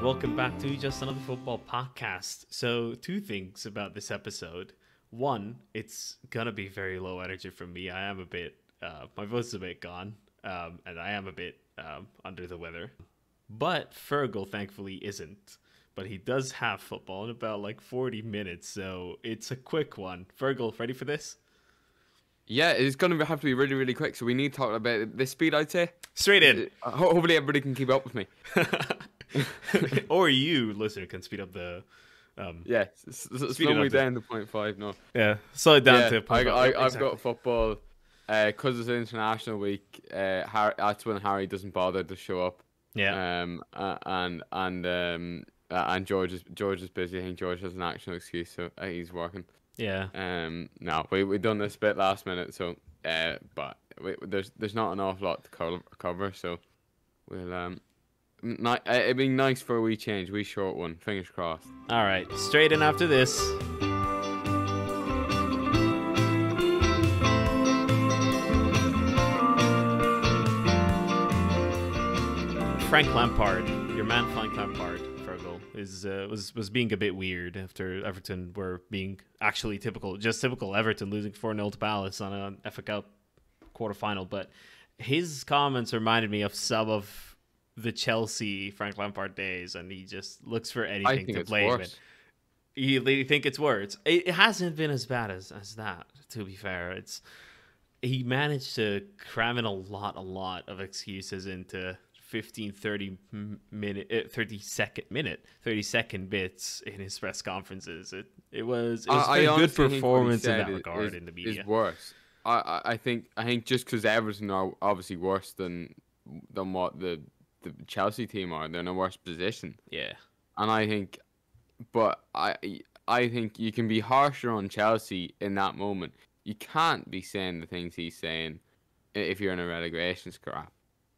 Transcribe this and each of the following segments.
welcome back to Just Another Football Podcast. So, two things about this episode. One, it's gonna be very low energy from me. I am a bit, my voice is a bit gone, and I am a bit under the weather. But Fergal, thankfully, isn't. But he does have football in about like 40 minutes, so it's a quick one. Fergal, ready for this? Yeah, it's going to have to be really, really quick. So we need to talk about this speed, I'd say. Straight in. Hopefully everybody can keep up with me. Or you, listener, can speed up the... yeah, slow me down to 0.5, no. Yeah, slow it down to 0.5. I've got football. Because it's International Week, that's when Harry doesn't bother to show up. Yeah. And George is busy. I think George has an actual excuse, so he's working. Yeah. No, we done this bit last minute, so but there's not an awful lot to cover, so we'll it'd be nice for a wee change, wee short one. Fingers crossed. All right, straight in after this. Frank Lampard, your man Frank Lampard, Fergal, was being a bit weird after Everton were being actually typical Everton, losing 4-0 to Palace on an FA Cup quarterfinal. But his comments reminded me of some of the Chelsea Frank Lampard days, and he just looks for anything to blame it. You think it's worse? It hasn't been as bad as that, to be fair. He managed to cram in a lot of excuses into 30 second bits in his press conferences. It was a good performance in that regard in the media. Is worse. I think just because Everton are obviously worse than what the Chelsea team are, they're in a worse position. Yeah. And I think you can be harsher on Chelsea in that moment. You can't be saying the things he's saying if you're in a relegation scrap.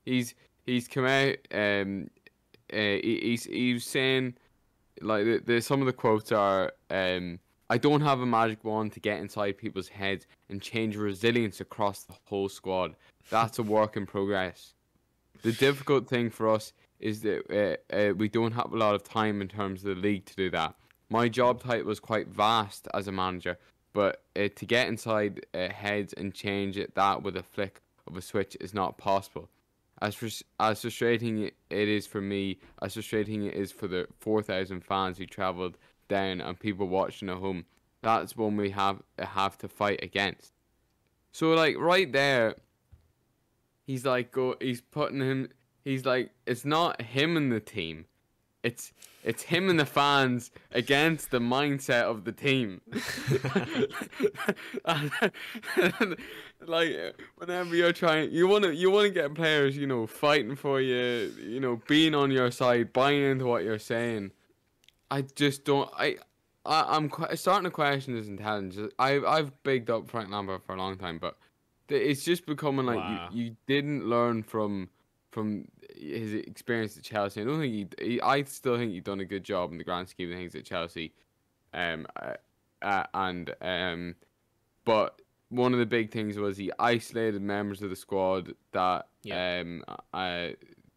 He's come out. He's saying, like, some of the quotes are, "I don't have a magic wand to get inside people's heads and change resilience across the whole squad. That's a work in progress. The difficult thing for us is that we don't have a lot of time in terms of the league to do that. My job title was quite vast as a manager, but to get inside heads and change that with a flick of a switch is not possible. As frustrating it is for me, as frustrating it is for the 4,000 fans who travelled down and people watching at home, that's one we have to fight against." So, like, right there, he's like, he's like, it's not him and the team, it's him and the fans against the mindset of the team. Like, whenever you're trying, you want to get players, fighting for you, being on your side, buying into what you're saying. I just don't. I'm starting to question his intelligence. I've bigged up Frank Lampard for a long time, but it's just becoming like, wow, you didn't learn from his experience at Chelsea. I still think you've done a good job in the grand scheme of things at Chelsea. But one of the big things was he isolated members of the squad that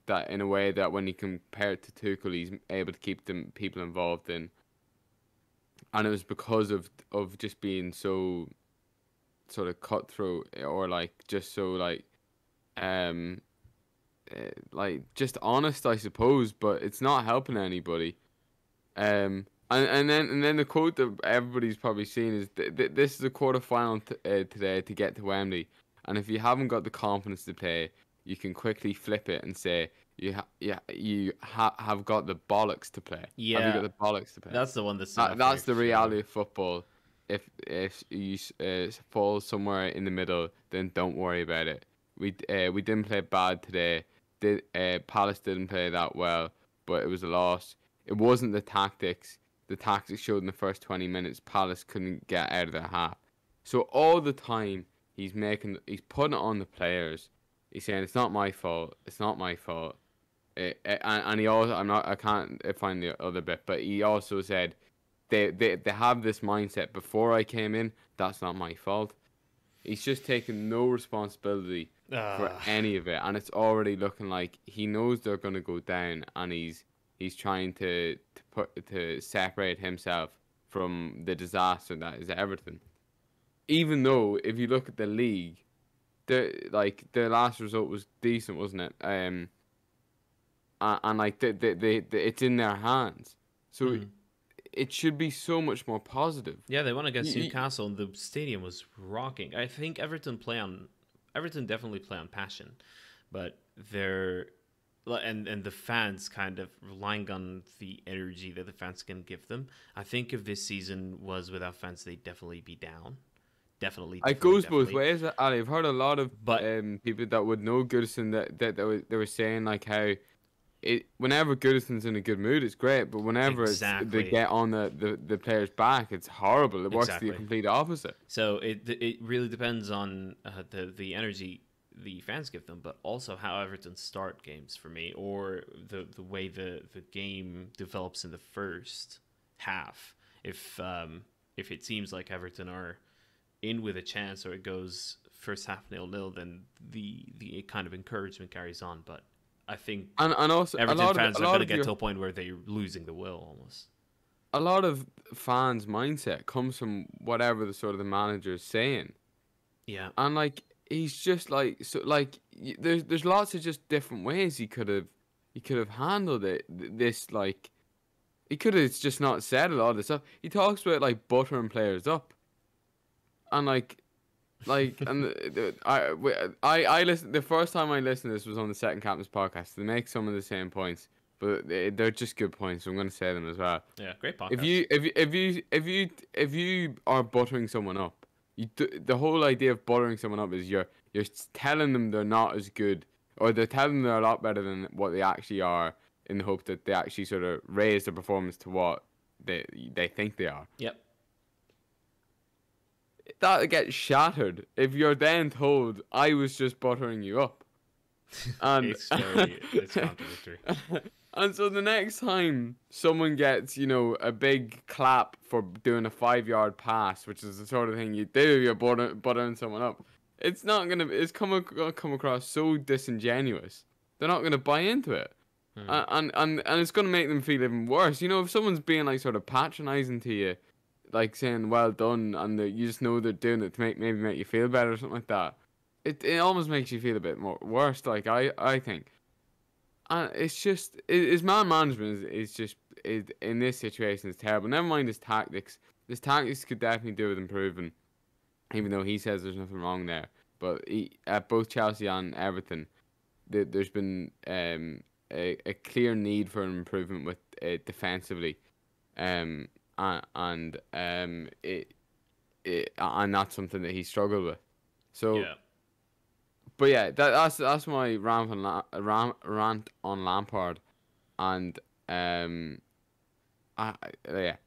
that in a way that when you compare it to Tuchel, he's able to keep people involved in. And it was because of just being so sort of cutthroat, or just so just honest, I suppose, but it's not helping anybody. And then the quote that everybody's probably seen is, "This is a quarterfinal today to get to Wembley, and if you haven't got the confidence to play, you can quickly flip it and say you have got the bollocks to play." Yeah, have you got the bollocks to play? That's the one that's the reality of football. If you fall somewhere in the middle, then don't worry about it. We didn't play bad today. Palace didn't play that well, but it was a loss. It wasn't the tactics. The tactics showed in the first 20 minutes. Palace couldn't get out of their half. So all the time he's putting it on the players. He's saying it's not my fault. It's not my fault. And he also, I can't find the other bit, but he also said they have this mindset. Before I came in, that's not my fault. He's just taken no responsibility for any of it, and it's already looking like he knows they're going to go down, and he's he's trying to separate himself from the disaster that is Everton. Even though if you look at the league, the last result was decent, wasn't it? And like it's in their hands, so it should be so much more positive. Yeah, they won against Newcastle, and the stadium was rocking. I think Everton definitely play on passion, but they're and the fans kind of relying on the energy that the fans can give them. I think if this season was without fans, they'd definitely be down. Definitely. It goes both ways, Ali. I've heard a lot of people that would know Goodison that they were saying like how whenever Goodison's in a good mood, it's great, but whenever they get on the players' back, it's horrible. It works the complete opposite. So it really depends on the energy the fans give them, but also how Everton start games for me, or the way the game develops in the first half. If it seems like Everton are in with a chance, or it goes first half 0-0, then the kind of encouragement carries on. But I think and also Everton fans are going to get to a point where they're losing the will almost. A lot of fans' mindset comes from whatever the manager is saying. Yeah, and like he's just like there's lots of just different ways he could have handled it. This like he could have just not said a lot of this stuff. He talks about like buttering players up, and and I listened. The first time I listened to this was on the Second Captain's podcast. They make some of the same points, but they're just good points. So I'm going to say them as well. Yeah, great podcast. If you are buttering someone up, the whole idea of buttering someone up is you're telling them they're not as good, or they're telling them they're a lot better than what they actually are, in the hope that they actually sort of raise their performance to what they think they are. Yep. That gets shattered if you're then told I was just buttering you up. And it's contradictory. And so the next time someone gets, a big clap for doing a 5-yard pass, which is the sort of thing you do, you're buttering someone up. It's gonna come across so disingenuous. They're not gonna buy into it, and it's gonna make them feel even worse. If someone's being like sort of patronizing to you, like saying well done, and you just know they're doing it to maybe make you feel better or something like that, it almost makes you feel a bit more worse. Like I think. And it's just his man management is in this situation is terrible. Never mind his tactics. His tactics could definitely do with improving, even though he says there's nothing wrong there. But at both Chelsea and Everton, there's been a clear need for an improvement with defensively, and that's something that he struggled with. So. Yeah. But yeah, that's my rant on Lampard, and and that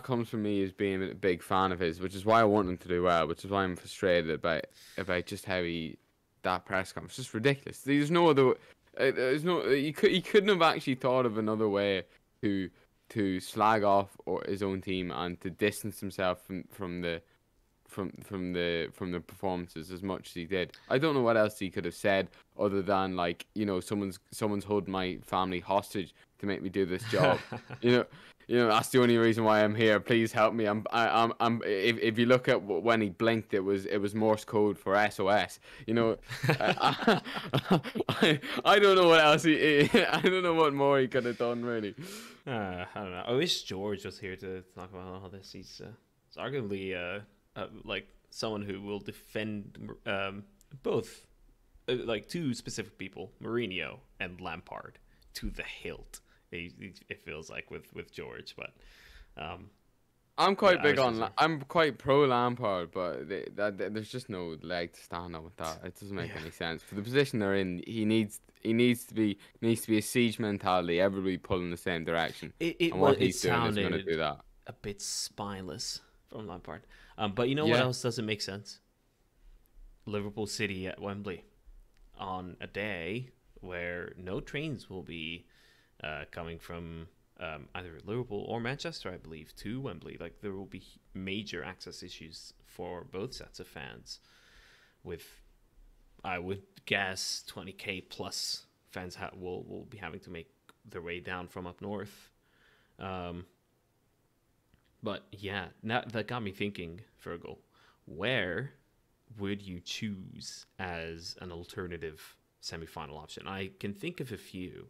comes from me as being a big fan of his, which is why I want him to do well, which is why I'm frustrated about just how that press conference. It's just ridiculous. There's no other. He couldn't have actually thought of another way to slag off his own team and to distance himself from the performances as much as he did. I don't know what else he could have said other than like, someone's holding my family hostage to make me do this job. That's the only reason why I'm here. Please help me. If you look at when he blinked, it was Morse code for SOS. I don't know what else I don't know what more he could have done really. I don't know. I wish George was here to talk about all this. He's arguably like someone who will defend both like two specific people, Mourinho and Lampard, to the hilt. It feels like with George, but I'm quite I'm quite pro Lampard, but there's just no leg to stand on with that. It doesn't make any sense for the position they're in. He needs to be a siege mentality. Everybody pulling the same direction. It sounded do that. A bit spineless from Lampard. But what else doesn't make sense? Liverpool City at Wembley on a day where no trains will be coming from either Liverpool or Manchester, I believe, to Wembley. Like there will be major access issues for both sets of fans. With, I would guess, 20,000 plus fans will be having to make their way down from up north. But yeah, now that got me thinking, Fergal, where would you choose as an alternative semi-final option? I can think of a few,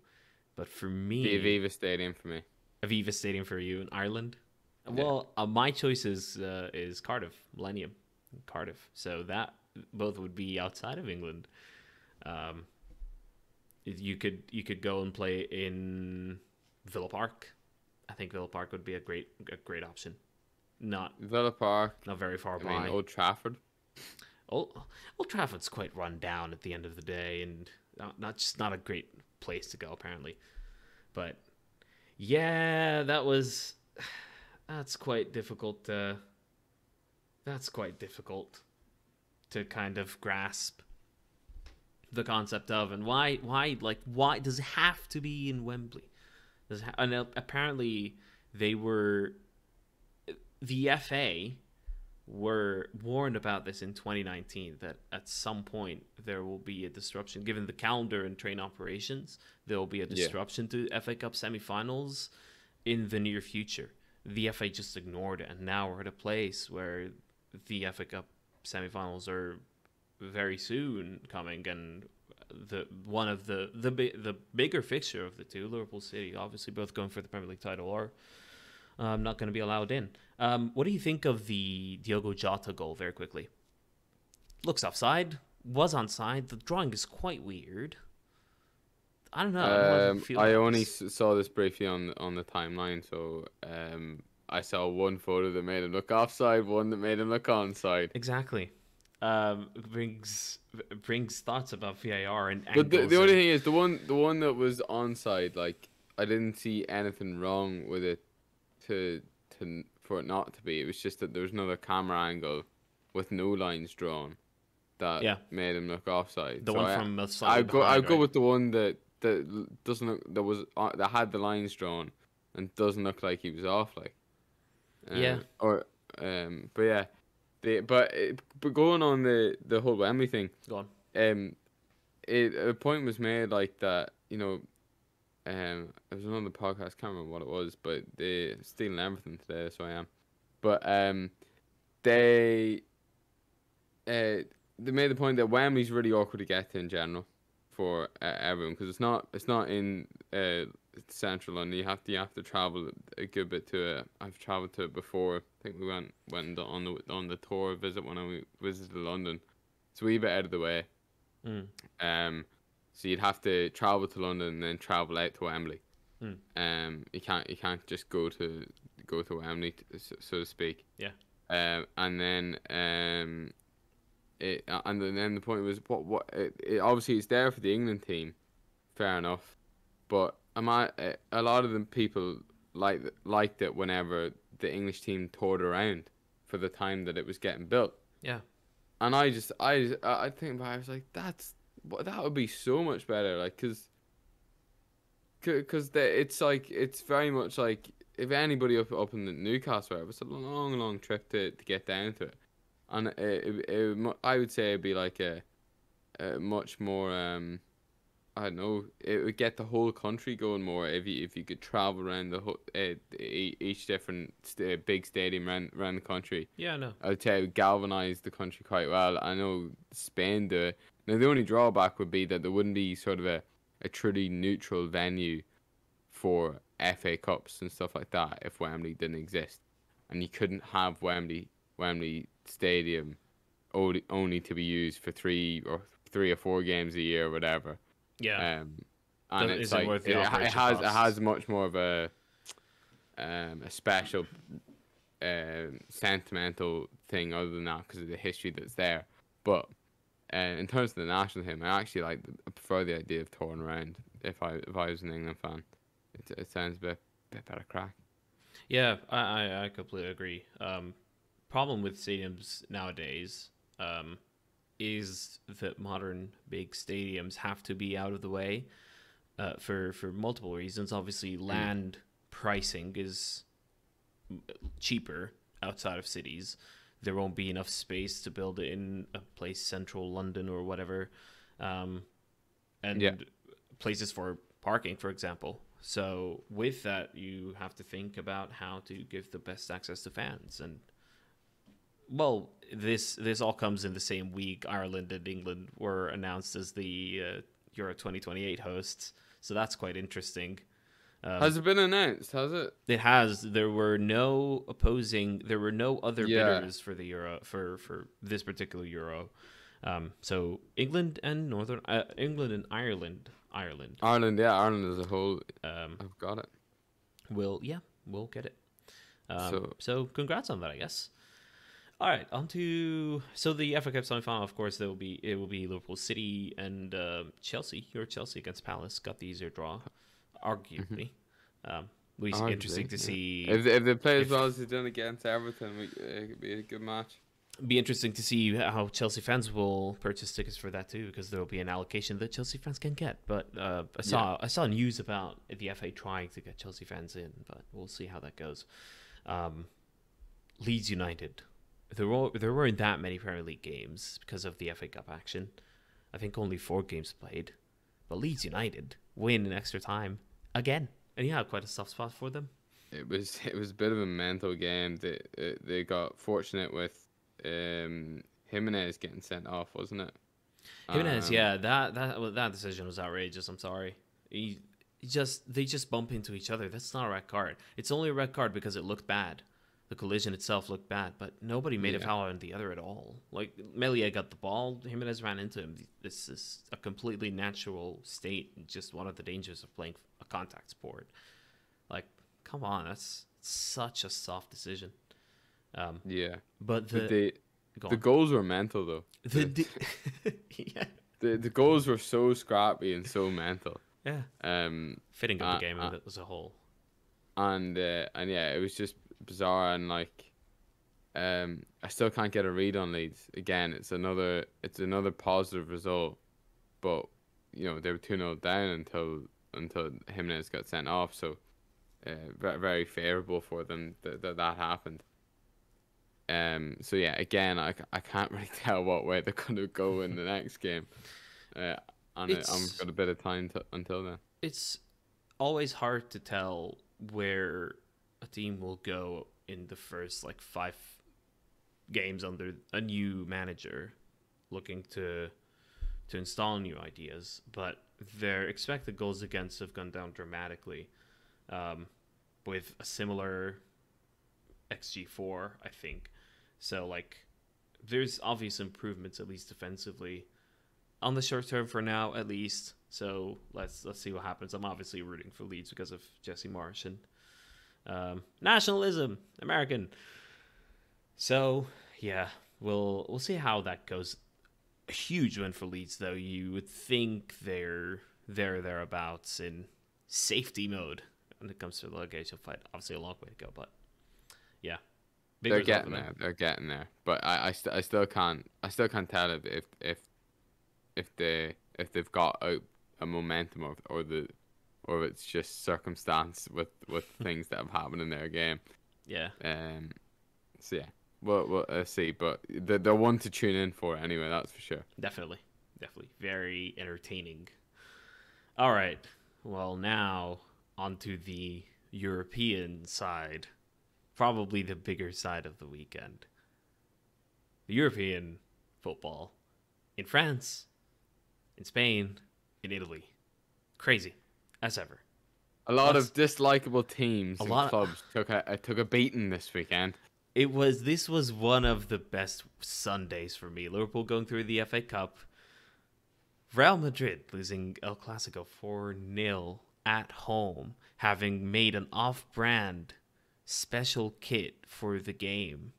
but for me, The Aviva Stadium for me. Aviva Stadium for you in Ireland. Yeah. Well, my choice is Cardiff, Millennium, Cardiff. So that both would be outside of England. You could go and play in Villa Park. I think Villa Park would be a great option. Not Villa Park. not very far I mean, by. Old Trafford. Old Trafford's quite run down at the end of the day, and not a great place to go apparently. But yeah, that's quite difficult. That's quite difficult to kind of grasp the concept of, and why does it have to be in Wembley? And apparently the FA were warned about this in 2019, that at some point there will be a disruption. Given the calendar and train operations, there will be a disruption to FA Cup semi-finals in the near future. The FA just ignored it, and now we're at a place where the FA Cup semi-finals are very soon coming, and the bigger fixture of the two, Liverpool City, obviously both going for the Premier League title, are not going to be allowed in. What do you think of the Diogo Jota goal? Very quickly, looks offside, was onside. The drawing is quite weird. I don't know. I only saw this briefly on the timeline, so I saw one photo that made him look offside, one that made him look onside. Exactly. Brings thoughts about VAR and but angles. the only thing is the one that was onside, like, I didn't see anything wrong with it for it not to be. It was just that there was another camera angle with no lines drawn that made him look offside. The so one from I go right? with the one that doesn't look, that had the lines drawn and doesn't look like he was off, like. But yeah. But going on the whole Wembley thing, Go on. a point was made, like, that, you know, it was another podcast, can't remember what it was, but they're stealing everything today, so I am. But they made the point that Wembley's really awkward to get to in general for everyone, because it's not in central London. You have to travel a good bit to it. I've travelled to it before. I think we went on the tour visit when I visited London. It's a wee bit out of the way. So you'd have to travel to London and then travel out to Wembley. You can't just go to Wembley, so to speak. Yeah. And then the point was it obviously it's there for the England team, fair enough, but a lot of the people liked it whenever the English team toured around for the time that it was getting built. Yeah. And I think about it, I was like, that would be so much better, like, because it's very much like, if anybody up in the Newcastle, it's a long trip to get down to it, and I would say it'd be like a much more I don't know, it would get the whole country going more if you could travel around the whole each different big stadium around the country. Yeah, I know. I'd say it would galvanise the country quite well. I know Spain do it. Now, the only drawback would be that there wouldn't be sort of a truly neutral venue for FA Cups and stuff like that if Wembley didn't exist, and you couldn't have Wembley Stadium only to be used for three or four games a year or whatever. Yeah. And it's like it has much more of a special sentimental thing other than that, because of the history that's there. But in terms of the national team, I prefer the idea of touring around. If I was an England fan, it sounds a bit better crack. Yeah, I completely agree. Problem with stadiums nowadays is that modern big stadiums have to be out of the way for multiple reasons. Obviously, land pricing is cheaper outside of cities. There won't be enough space to build it in a place central London or whatever, and places for parking, for example. So with that, you have to think about how to give the best access to fans. And well, this all comes in the same week. Ireland and England were announced as the Euro 2028 hosts, so that's quite interesting. Has it been announced? Has it? It has. There were no other bidders for the Euro for this particular Euro. So England and Ireland. Ireland as a whole. I've got it. We'll get it. So congrats on that, I guess. All right, on to the FA Cup semi-final. Of course, it will be Liverpool City and Chelsea. Your Chelsea against Palace got the easier draw, arguably. Interesting to see if they play as well as they've done against Everton. It could be a good match. Be interesting to see how Chelsea fans will purchase tickets for that too, because there will be an allocation that Chelsea fans can get. But I saw news about the FA trying to get Chelsea fans in, but we'll see how that goes. Leeds United. There weren't that many Premier League games because of the FA Cup action. I think only 4 games played. But Leeds United win in extra time again. And you had quite a soft spot for them. It was a bit of a mental game. They got fortunate with Jimenez getting sent off, wasn't it? Jimenez, yeah, that decision was outrageous. I'm sorry. They just bump into each other. That's not a red card. It's only a red card because it looked bad. The collision itself looked bad, but nobody made a foul on the other at all. Like, Melia got the ball, Jimenez ran into him. This is a completely natural state, just one of the dangers of playing a contact sport. Like, come on, that's such a soft decision. But the goals were mental, though. The goals were so scrappy and so mental. Yeah. Fitting of the game as a whole. And yeah, it was just bizarre, and like I still can't get a read on Leeds. Again, it's another positive result, but they were 2-0 down until Jimenez got sent off, so very, very favourable for them that happened. So yeah, again, I can't really tell what way they're going to go in the next game. And I've got a bit of time until then. It's always hard to tell where a team will go in the first 5 games under a new manager looking to install new ideas, but their expected goals against have gone down dramatically, with a similar XG4, I think. So there's obvious improvements, at least defensively, on the short term for now, at least. So let's see what happens. I'm obviously rooting for Leeds because of Jesse Marsh and nationalism, American. So yeah, we'll see how that goes. A huge win for Leeds, though. You would think they're thereabouts in safety mode when it comes to the relegation fight. Obviously, a long way to go, but yeah, they're getting there. They're getting there. But I still can't tell if they've got a momentum or it's just circumstance with things that have happened in their game. Yeah. So yeah, we'll see. But they're one to tune in for anyway. That's for sure. Definitely, very entertaining. All right. Well, now onto the European side, probably the bigger side of the weekend. The European football in France, in Spain, in Italy. Crazy. As ever. A lot of dislikable teams and clubs took a beating this weekend. This was one of the best Sundays for me. Liverpool going through the FA Cup. Real Madrid losing El Clasico 4-0 at home, having made an off-brand special kit for the game.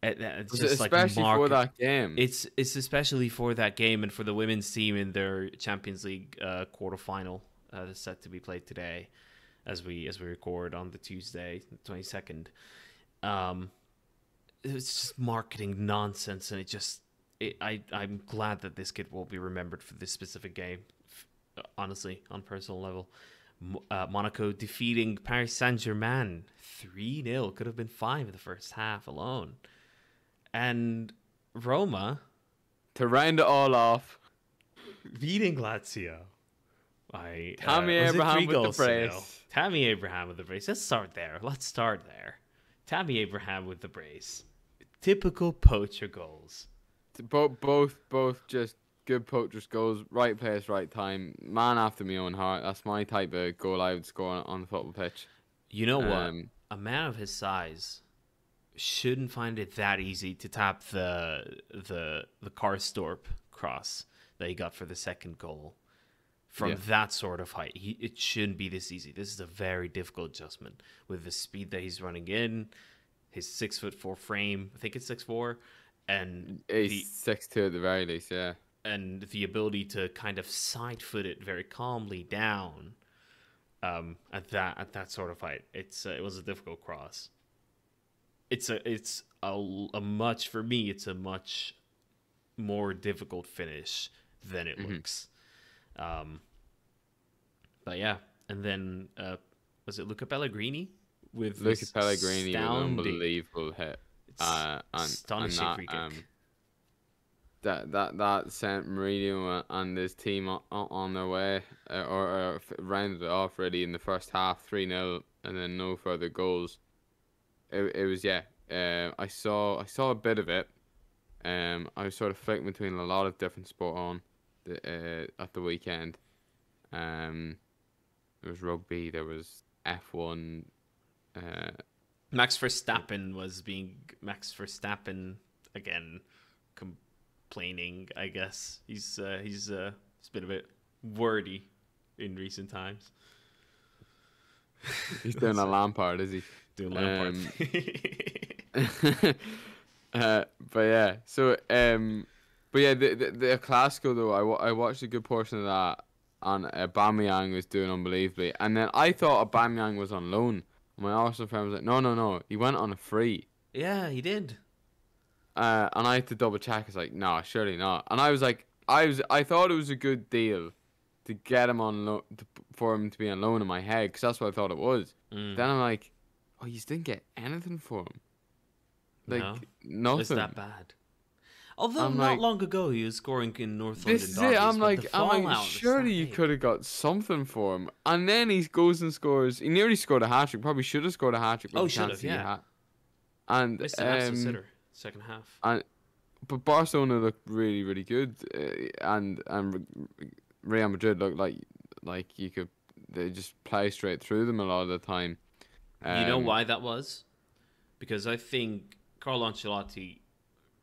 It's just especially for that game. It's especially for that game and for the women's team in their Champions League quarterfinal that's set to be played today, as we record on the Tuesday, the 22nd. It's just marketing nonsense, and I'm glad that this kit will be remembered for this specific game. Honestly, on a personal level, Monaco defeating Paris Saint-Germain 3-0. Could have been 5 in the first half alone. And Roma, to round it all off, beating Lazio Tammy Was it Abraham 3 with the goals to nil? brace. Tammy Abraham with the brace. Let's start there. Tammy Abraham with the brace. Typical poacher goals. Both just good poachers goals. Right place, right time. Man after my own heart. That's my type of goal I would score on the football pitch. You know what? A man of his size shouldn't find it that easy to tap the Karstorp cross that he got for the second goal from that sort of height. It shouldn't be this easy. This is a very difficult adjustment with the speed that he's running in, his 6'4" frame. I think it's 6'4", and he's 6'2" at the very least. Yeah, and the ability to kind of side foot it very calmly down. At that sort of height, it was a difficult cross. It's a much more difficult finish than it looks. But yeah, and then was it Luca Pellegrini with Luca Pellegrini with an unbelievable hit. Astonishing free kick. That sent Mourinho and his team on their way, or rounded it off really in the first half, 3-0, and then no further goals. It was I saw a bit of it. I was sort of flicking between a lot of different sport on at the weekend. There was rugby, there was F1. Max Verstappen again. Complaining, I guess he's been a bit wordy in recent times. He's doing a Lampard, is he? Doing Lampard. But yeah, so the Clasico though, I watched a good portion of that, and Aubameyang was doing unbelievably, and then I thought Aubameyang was on loan. My Arsenal friend was like, no, he went on a free. Yeah, he did. And I had to double check. It's like, no, surely not. And I was like, I thought it was a good deal to get him on for him to be on loan in my head, because that's what I thought it was. Then I'm like, oh, you didn't get anything for him. Like, nothing. It's that bad. Although not long ago he was scoring in North London derbies. I'm like, surely you could have got something for him. And then he goes and scores. He nearly scored a hat trick. Probably should have scored a hat trick. Oh, should have, yeah. And missed an absolute sitter second half. But Barcelona looked really, really good, and Real Madrid looked like they just play straight through them a lot of the time. You know why that was? Because I think Carlo Ancelotti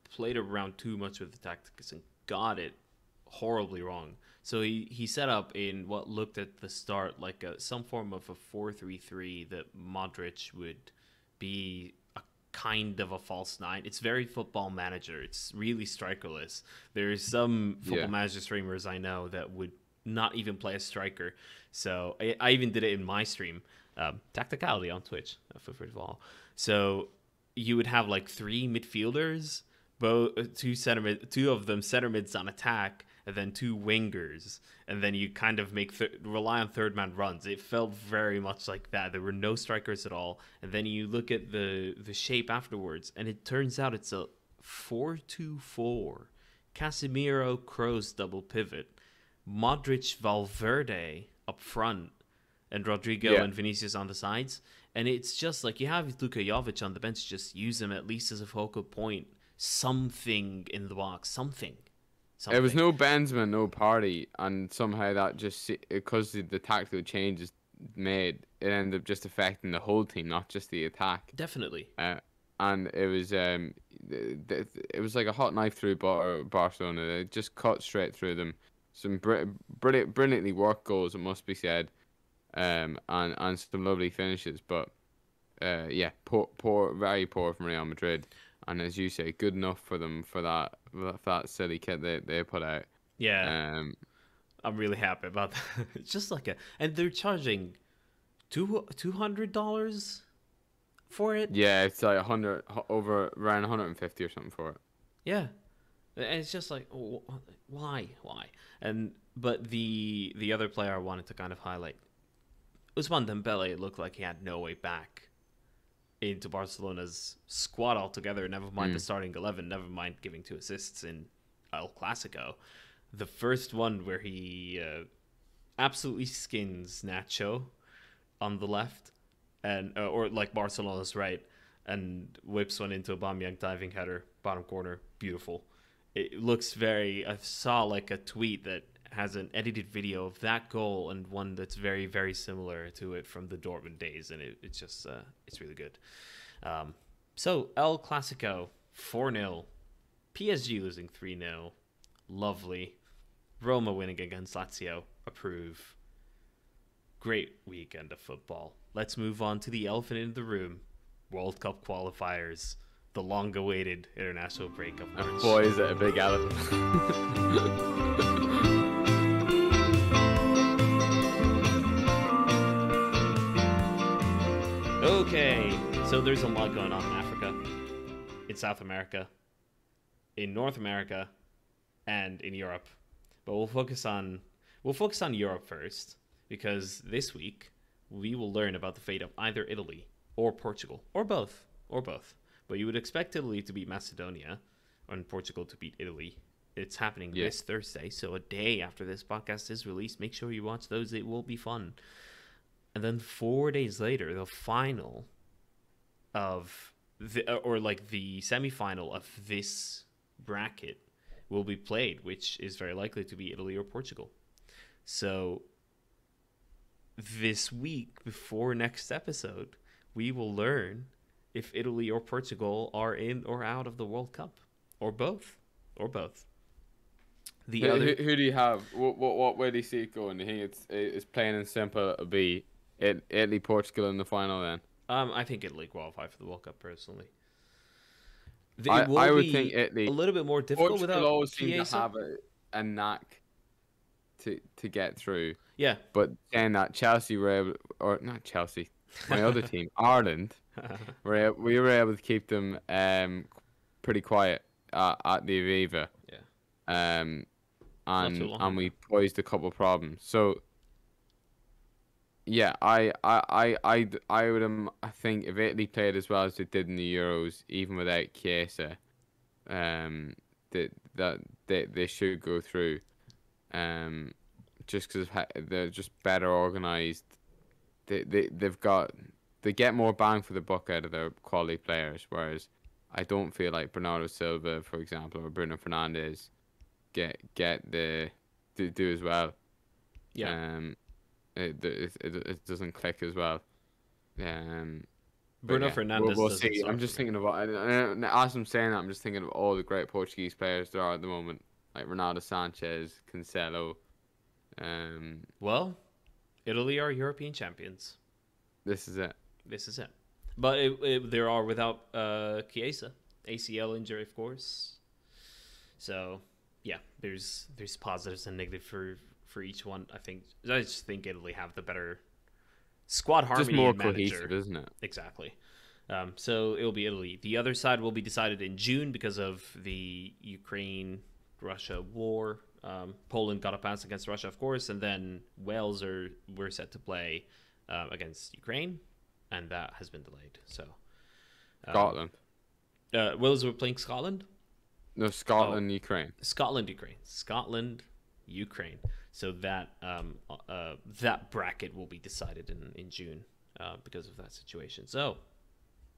played around too much with the tactics and got it horribly wrong. So he set up in what looked at the start like some form of a 4-3-3 that Modric would be a kind of a false nine. It's very Football Manager. It's really strikerless. There's some Football Manager streamers I know that would not even play a striker. So I even did it in my stream, Tacticality on Twitch. Feel free to follow. So you would have like 3 midfielders, two of them center mids on attack, and then 2 wingers, and then you kind of rely on third man runs. It felt very much like that. There were no strikers at all, and then you look at the shape afterwards, and it turns out it's a 4-2-4. Casemiro, Kroos double pivot, Modric, Valverde up front, and Rodrigo and Vinicius on the sides. And it's just like you have Luka Jovic on the bench, just use him at least as a focal point. Something in the box, something. It was no Benzema, no Party, and somehow that just, because the tactical changes made, it ended up just affecting the whole team, not just the attack. Definitely. And it was like a hot knife through Barcelona. It just cut straight through them. Some brilliantly worked goals, it must be said. And some lovely finishes, but poor, very poor from Real Madrid, and as you say, good enough for them for that silly kit they put out. Yeah, I'm really happy about that. It's just like and they're charging $200 for it. Yeah, it's like around 150 or something for it. Yeah, and it's just like, why? But the other player I wanted to kind of highlight, Ousmane Dembele looked like he had no way back into Barcelona's squad altogether. Never mind the starting 11. Never mind giving 2 assists in El Clasico. The first one where he absolutely skins Nacho on the left, and or like Barcelona's right, and whips one into a Aubameyang diving header, bottom corner, beautiful. It looks very. I saw like a tweet that has an edited video of that goal and one that's very very similar to it from the Dortmund days, and it's just it's really good. So El Clasico 4-0, PSG losing 3-0, lovely. Roma winning against Lazio, approve. Great weekend of football. Let's move on to the elephant in the room. World Cup qualifiers. The long-awaited international break of March. Boy, is it a big elephant. Okay, so there's a lot going on in Africa, in South America, in North America, and in Europe. But we'll focus on Europe first, because this week we will learn about the fate of either Italy or Portugal, or both. But you would expect Italy to beat Macedonia and Portugal to beat Italy. It's happening this Thursday, so a day after this podcast is released. Make sure you watch those. It will be fun. And then 4 days later, the final of the semi-final of this bracket will be played, which is very likely to be Italy or Portugal. So this week, before next episode, we will learn if Italy or Portugal are in or out of the World Cup, or both. Who do you have? What way do you see it going? Do you think it's plain and simple? It'll be Italy, Portugal in the final then? I think Italy qualify for the World Cup personally. I would think Italy a little bit more difficult Portugal without always seem Chiesa. to have a knack to get through. Yeah, but saying that, Chelsea were able, or not Chelsea, my other team, Ireland, we were able to keep them pretty quiet at the Aviva. Yeah. And we posed a couple of problems. So yeah, I think if Italy played as well as they did in the Euros, even without Chiesa, that they should go through. Just because they're just better organized. They get more bang for the buck out of their quality players, whereas I don't feel like Bernardo Silva, for example, or Bruno Fernandes get do as well. Yeah. It doesn't click as well. Bruno Fernandes. We'll see. I'm just thinking about. As I'm saying that, I'm just thinking of all the great Portuguese players there are at the moment, like Ronaldo Sanchez, Cancelo. Well, Italy are European champions. This is it. But they are without Chiesa, ACL injury, of course. So yeah, there's positives and negatives for each one. I just think Italy have the better squad harmony. Just more and manager. Cohesive, isn't it? Exactly. So it'll be Italy. The other side will be decided in June because of the Ukraine-Russia war. Poland got a pass against Russia, of course, and then Wales were set to play against Ukraine, and that has been delayed. So Scotland. Wales were playing Scotland. No, Scotland, Ukraine. Scotland, Ukraine. So that that bracket will be decided in June because of that situation. So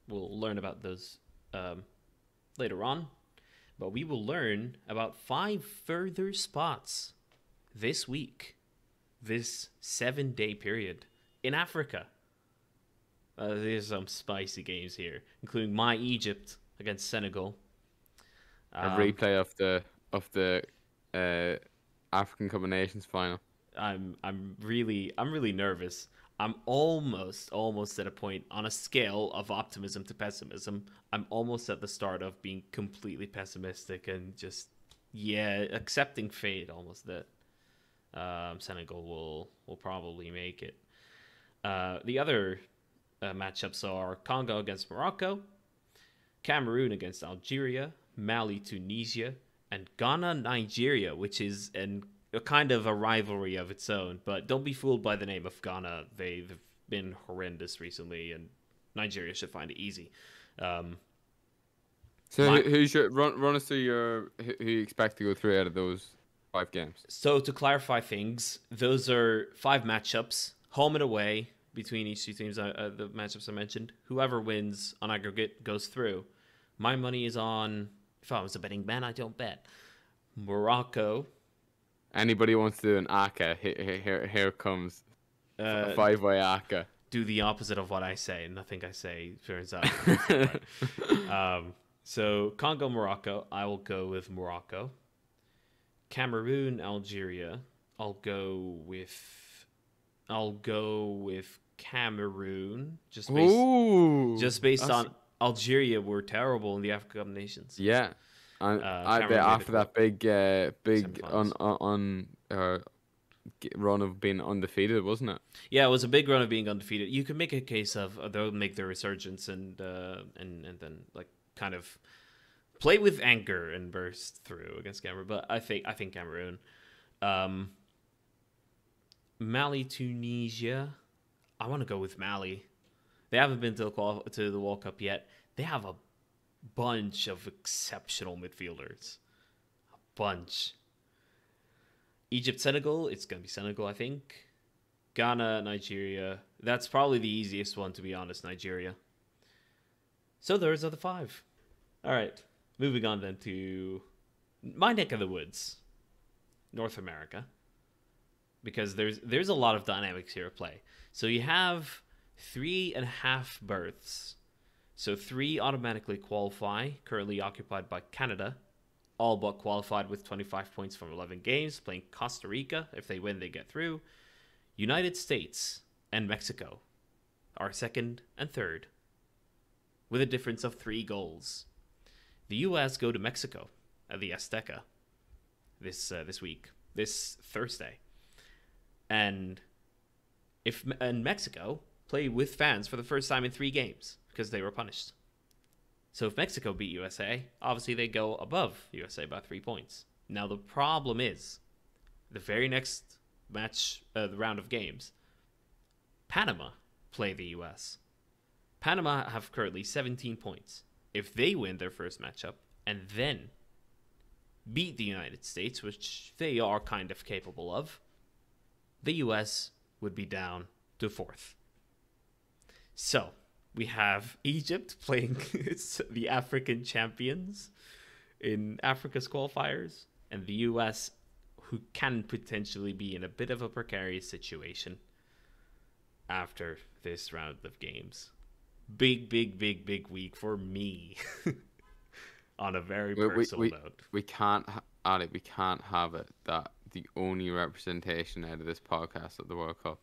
we'll learn about those later on. But we will learn about 5 further spots this week, this 7-day period in Africa. There's some spicy games here, including my Egypt against Senegal. A replay of the African Cup of Nations final. I'm really nervous. I'm almost at a point on a scale of optimism to pessimism. I'm almost at the start of being completely pessimistic and just accepting fate almost that Senegal will probably make it. The other matchups are Congo against Morocco, Cameroon against Algeria, Mali, Tunisia, and Ghana, Nigeria, which is a kind of a rivalry of its own. But don't be fooled by the name of Ghana. They've been horrendous recently, and Nigeria should find it easy. So who should run us through who you expect to go through out of those 5 games. So to clarify things, those are 5 matchups, home and away, between each two teams. The matchups I mentioned. Whoever wins on aggregate goes through. My money is on. If I was a betting man, I don't bet. Morocco. Anybody wants to do an ACA? Here comes a 5-way ACA. Do the opposite of what I say. Nothing I say turns out. So Congo, Morocco. I will go with Morocco. Cameroon, Algeria. I'll go with Cameroon. Just based on Algeria were terrible in the Africa Cup of Nations. Yeah, and after that big run of being undefeated, wasn't it? Yeah, it was a big run of being undefeated. You could make a case of they'll make their resurgence and then like kind of play with anger and burst through against Cameroon. But I think Cameroon. Mali, Tunisia. I want to go with Mali. They haven't been to the World Cup yet. They have a bunch of exceptional midfielders. A bunch. Egypt, Senegal. It's going to be Senegal, I think. Ghana, Nigeria. That's probably the easiest one, to be honest, Nigeria. So those are the 5. All right. Moving on then to my neck of the woods. North America. Because there's a lot of dynamics here at play. So you have 3.5 berths. So 3 automatically qualify, currently occupied by Canada. All but qualified with 25 points from 11 games, playing Costa Rica. If they win, they get through. United States and Mexico are 2nd and 3rd, with a difference of 3 goals. The U.S. go to Mexico at the Azteca this Thursday. And Mexico play with fans for the first time in 3 games because they were punished. So if Mexico beat USA, obviously they go above USA by 3 points. Now the problem is, the very next match, the round of games, Panama play the US. Panama have currently 17 points. If they win their first matchup and then beat the United States, which they are kind of capable of, the US would be down to 4th. So we have Egypt playing the African champions in Africa's qualifiers, and the US, who can potentially be in a bit of a precarious situation after this round of games. Big week for me. On a very personal note. We can't have it that the only representation out of this podcast at the World Cup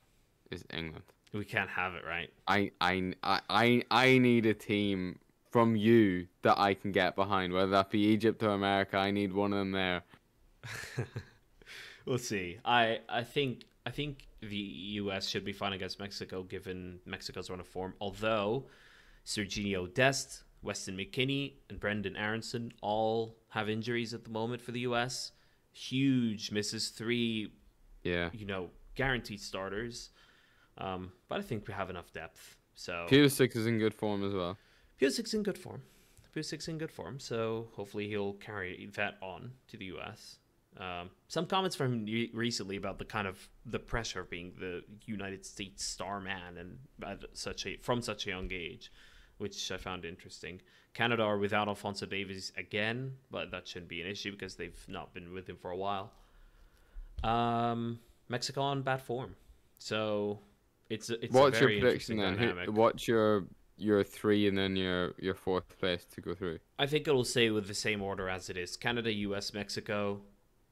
is England. We can't have it, right? I need a team from you that I can get behind, whether that be Egypt or America. I need one of them there. We'll see. I think the US should be fine against Mexico, given Mexico's run of form. Although Serginho Dest, Weston McKennie, and Brendan Aronson all have injuries at the moment for the US. Huge misses, 3, guaranteed starters. But I think we have enough depth. So Pulisic is in good form as well. Pulisic's in good form. So hopefully he'll carry that on to the US. Some comments from him recently about the pressure of being the United States star man and from such a young age, which I found interesting. Canada are without Alphonso Davies again, but that shouldn't be an issue because they've not been with him for a while. Mexico on bad form, so it's what's a very your prediction then? dynamic. What's your 3 and then your 4th place to go through? I think it'll stay with the same order as it is: Canada, US, Mexico,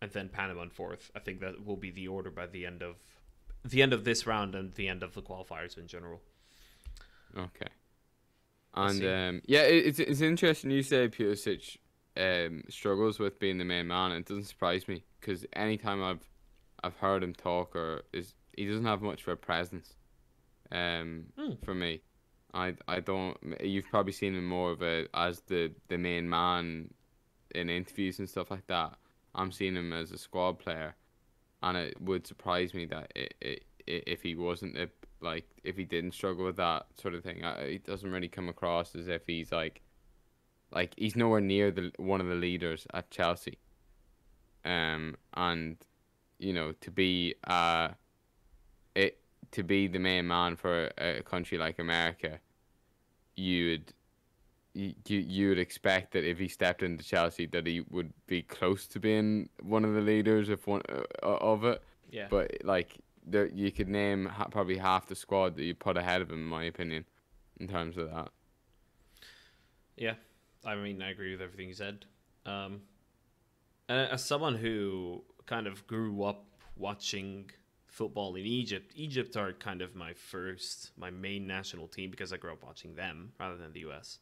and then Panama in 4th. I think that will be the order by the end of this round and the end of the qualifiers in general. Okay. And it's interesting you say Pulisic struggles with being the main man. It doesn't surprise me because anytime I've heard him talk, he doesn't have much of a presence. For me, I don't. You've probably seen him more of as the main man in interviews and stuff like that. I'm seeing him as a squad player, and it would surprise me that if he wasn't if he didn't struggle with that sort of thing. It doesn't really come across as if he's like he's nowhere near one of the leaders at Chelsea. and to be the main man for a country like America, you would expect that if he stepped into Chelsea that he would be close to being one of the leaders of it. Yeah. But like you could name probably half the squad that you put ahead of him, in my opinion, in terms of that. Yeah, I mean, I agree with everything you said. And as someone who kind of grew up watching football in Egypt are kind of my main national team because I grew up watching them rather than the US.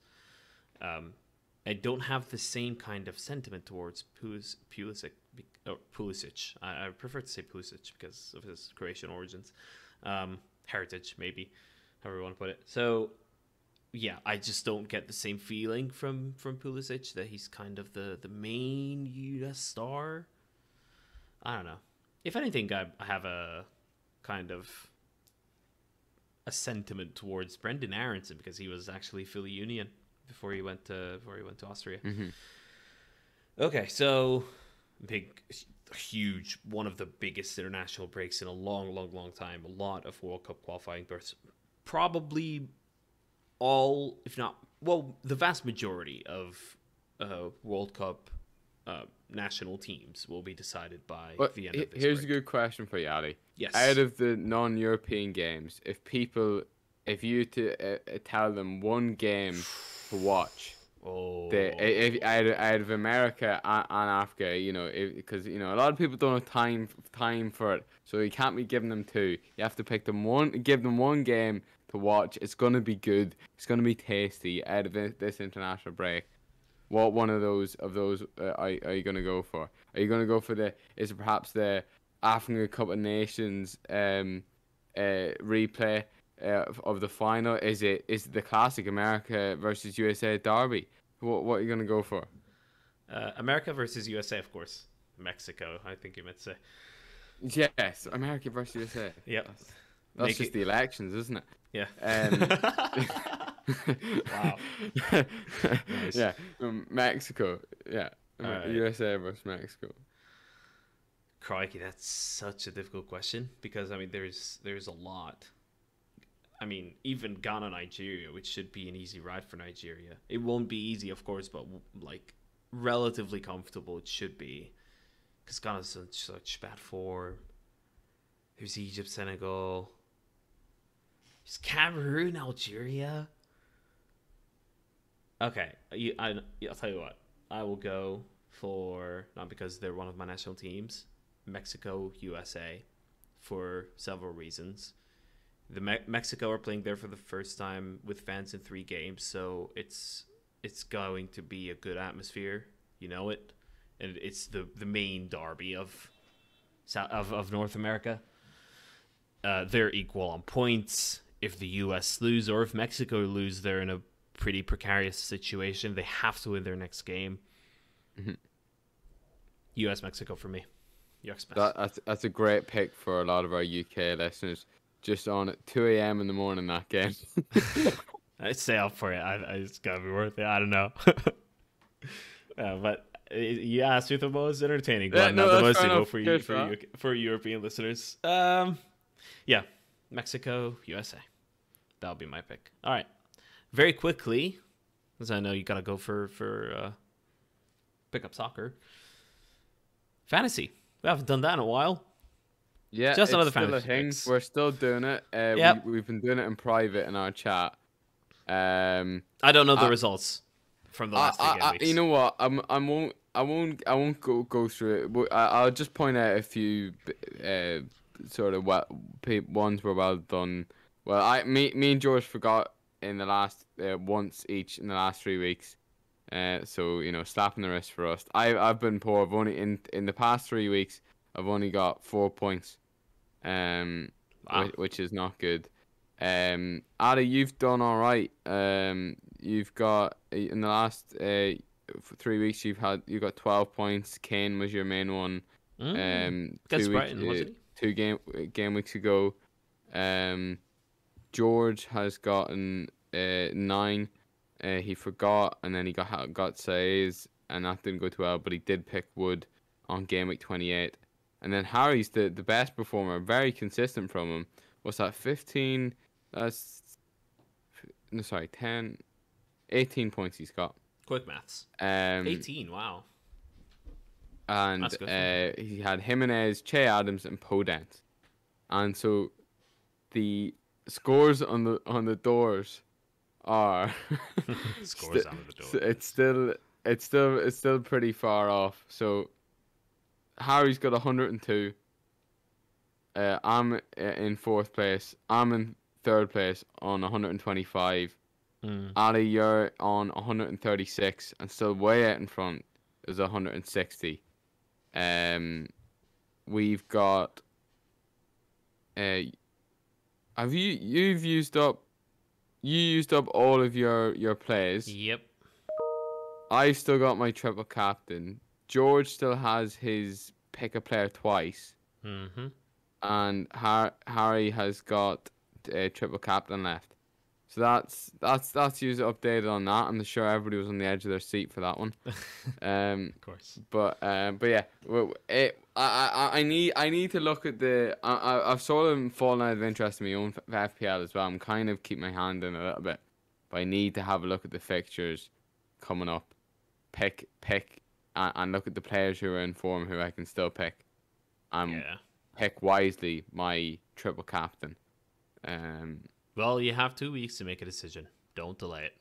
I don't have the same kind of sentiment towards Pulisic. I prefer to say Pulisic because of his Croatian origins, heritage, maybe, however you want to put it. So, yeah, I just don't get the same feeling from Pulisic that he's kind of the main US star. I don't know. If anything, I have a kind of a sentiment towards Brendan Aronson because he was actually Philly Union before he went to Austria. Mm-hmm. Okay, so huge, one of the biggest international breaks in a long time. A lot of World Cup qualifying berths. Probably all, if not, well, the vast majority of World Cup national teams will be decided by the end of this Here's break. a good question for you, Ali. Yes. Out of the non-European games, if you tell them one game to watch, out of America and Africa, because a lot of people don't have time for it, so you can't be giving them two. You have to give them one game to watch. It's gonna be good. It's gonna be tasty out of this international break. What one of those are you gonna go for? Are you gonna go for is it perhaps the African Cup of Nations replay of the final? Is it the classic America versus USA derby? What are you gonna go for? America versus USA, of course. Mexico, I think you meant to say. Yes, America versus USA. Yep. That's just the elections, isn't it? Yeah. Wow. Nice. Yeah. Mexico. Yeah. Right. USA versus Mexico. Crikey, that's such a difficult question because I mean there's a lot. I mean, even Ghana, Nigeria, which should be an easy ride for Nigeria. It won't be easy, of course, but like relatively comfortable it should be because Ghana's in such bad form. There's Egypt, Senegal. There's Cameroon, Algeria. Okay, I'll tell you what. I will go for, not because they're one of my national teams, Mexico, USA, for several reasons. Mexico are playing there for the first time with fans in 3 games, so it's going to be a good atmosphere, you know it, and it's the main derby of North America. They're equal on points. If the US lose or if Mexico lose, they're in a pretty precarious situation. They have to win their next game. Mm-hmm. US Mexico for me. That's a great pick for a lot of our UK listeners. Just on at 2 a.m. in the morning, that game. I'd stay up for it. It's gotta be worth it. I don't know. But you asked me the most entertaining one, not the most difficult for European listeners. Yeah, Mexico, USA. That'll be my pick. All right, very quickly, because I know you gotta go for pick up soccer. Fantasy. We haven't done that in a while. Yeah, just another still fantasy a thing. picks. We're still doing it. Yep. We've been doing it in private in our chat. I don't know the results from the last 3 game weeks. You know what? I won't go through it. I'll just point out a few sort of ones were well done. Well, me and George forgot in the last once each in the last 3 weeks. So slapping the wrist for us. I've been poor. I've only in the past 3 weeks I've only got 4 points, Wow. which is not good. Ada, you've done all right. You've got in the last 3 weeks you got 12 points. Kane was your main one. Against Brighton, wasn't he? 2 game weeks ago. George has gotten 9. He forgot, and then he got Saez, and that didn't go too well. But he did pick Wood on game week 28. And then Harry's the best performer, very consistent from him. What's that, 15? No, sorry, 10, 18 points he's got. Quick maths. 18, wow. And he had Jimenez, Che Adams, and Podence. And so the scores on the doors are scores on the door. It's still pretty far off. So Harry's got 102. I'm in 4th place. I'm in 3rd place on 125. Ali, you're on 136, and still way out in front is 160. We've got. Have you've used up? You used up all of your plays. Yep. I've still got my triple captain. George still has his pick a player twice. Mm-hmm. And Harry has got a triple captain left. So that's user updated on that. I'm sure everybody was on the edge of their seat for that one. Of course. But yeah, I need to look at the. I've sort of fallen out of interest in my own FPL as well. I'm kind of keeping my hand in a little bit, but I need to have a look at the fixtures coming up, pick and look at the players who are in form who I can still pick. Pick wisely my triple captain. Well, you have 2 weeks to make a decision. Don't delay it.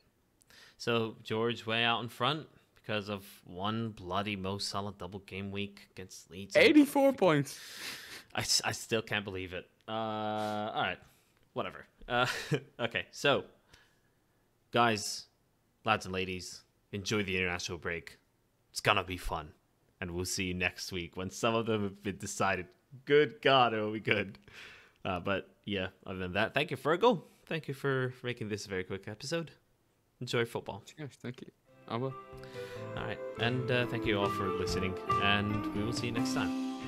So, George way out in front because of one bloody most solid double game week against Leeds. 84 points. I still can't believe it. All right. Whatever. Okay, so, guys, lads and ladies, enjoy the international break. It's going to be fun. And we'll see you next week when some of them have been decided. Good God, it will be good. But yeah, other than that, thank you, Fergal. Thank you for making this a very quick episode. Enjoy football. Cheers, thank you. I will. All right, and thank you all for listening, and we will see you next time.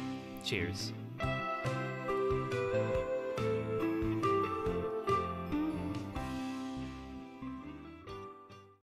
Cheers.